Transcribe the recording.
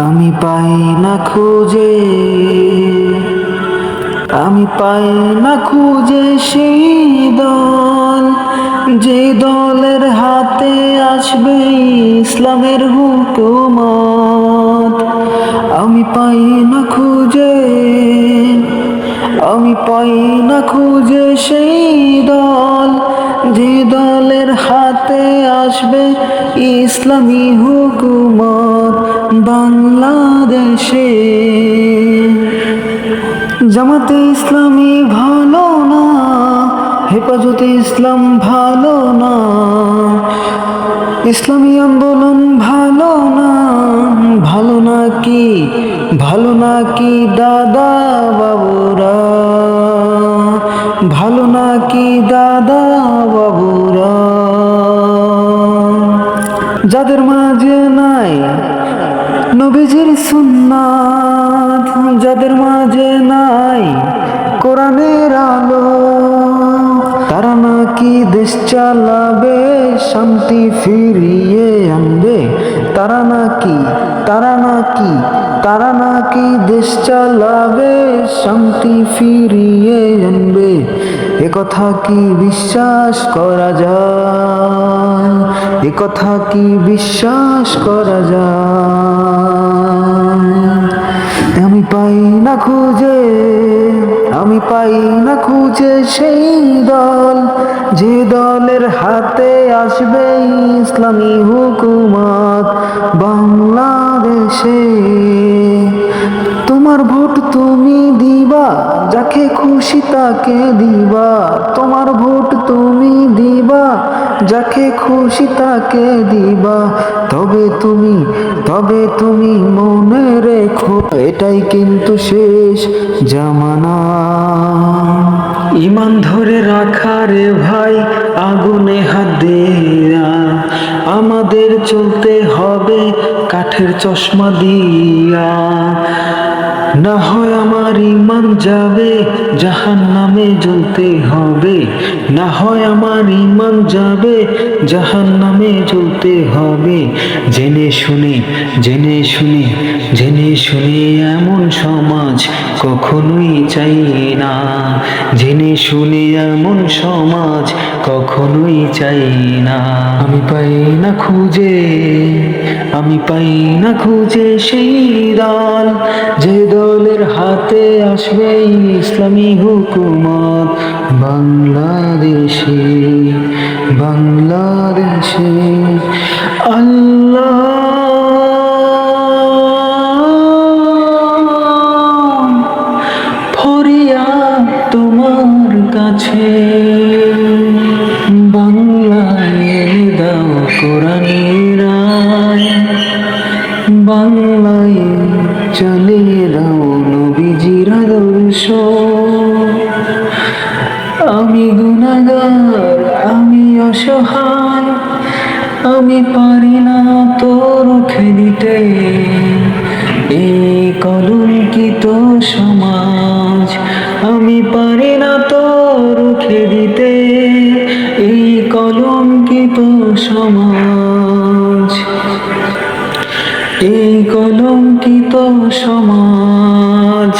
আমি পাই না খুঁজে, আমি পাই না খুঁজে সেই দল, যে দলের হাতে আসবে ইসলামের হুকুমত। আমি পাই না খুঁজে, আমি পাই না খুঁজে সেই দল, যে দলের হাতে আসবে ইসলামী হুকুমত বাংলাদেশে। জামাতে ইসলামী ভালো না, হেফাজতে ইসলাম ভালো না, ইসলামী আন্দোলন ভালো না। ভালো নাকি, ভালো নাকি দাদা বাবুরা, ভালো নাকি দাদা বাবুরা? যাদের মাঝে নাই নবীজির সুন্নাত, যাদের মাঝে নাই কোরআনের আলো, তারা নাকি দেশ চালাবে, শান্তি ফিরিয়ে আনবে। তারা নাকি দেশ চালাবে, শান্তি ফিরিয়ে আনবে। একথা কি বিশ্বাস করা যায়? একথা কি বিশ্বাস করা যায়? আমি পাই না খুঁজে, আমি পাই না খুঁজে সেই দল, যে দলের হাতে আসবে ইসলামী হুকুমত বাংলাদেশে। তোমার ভোট তুমি দিবা, যাকে খুশি তাকে দিবা। তোমার ভোট তুমি দিবা, যাকে খুশি তাকে দিবা। তবে তুমি মনে রেখো, এটাই কিন্তু শেষ জামানা। ঈমান ধরে রাখা রে ভাই, আগুনে হাত দিয়া, আমাদের চলতে হবে কাঠের চশমা দিয়া। না হয় আমার ঈমান যাবে, জাহান্নামে জ্বলতে হবে। না হয় আমার ঈমান যাবে, জাহান্নামে জ্বলতে হবে। জেনে শুনে এমন সমাজ কখনোই চাই না। জেনে শুনে এমন সমাজ কখনোই চাই না। আমি পাই না খুঁজে, আমি পাই না খুঁজে সেই দল, যে দলের হাতে আসবে ইসলামী হুকুমত বাংলাদেশে। বাংলাদেশে আল্লাহ ফরিয়াদ তোমার কাছে, বাংলায় দাও কোরআনের আইন, বাংলায় চালিয়ে দাও নবীজির আদর্শ। আমি গুনাহগার, আমি অসহায়, আমি পারি না তো রুখে দিতে এই কলঙ্কিত সমাজ। আমি পারি না তো রুখে দিতে এই কলঙ্কিত সমাজ, এই কলঙ্কিত সমাজ।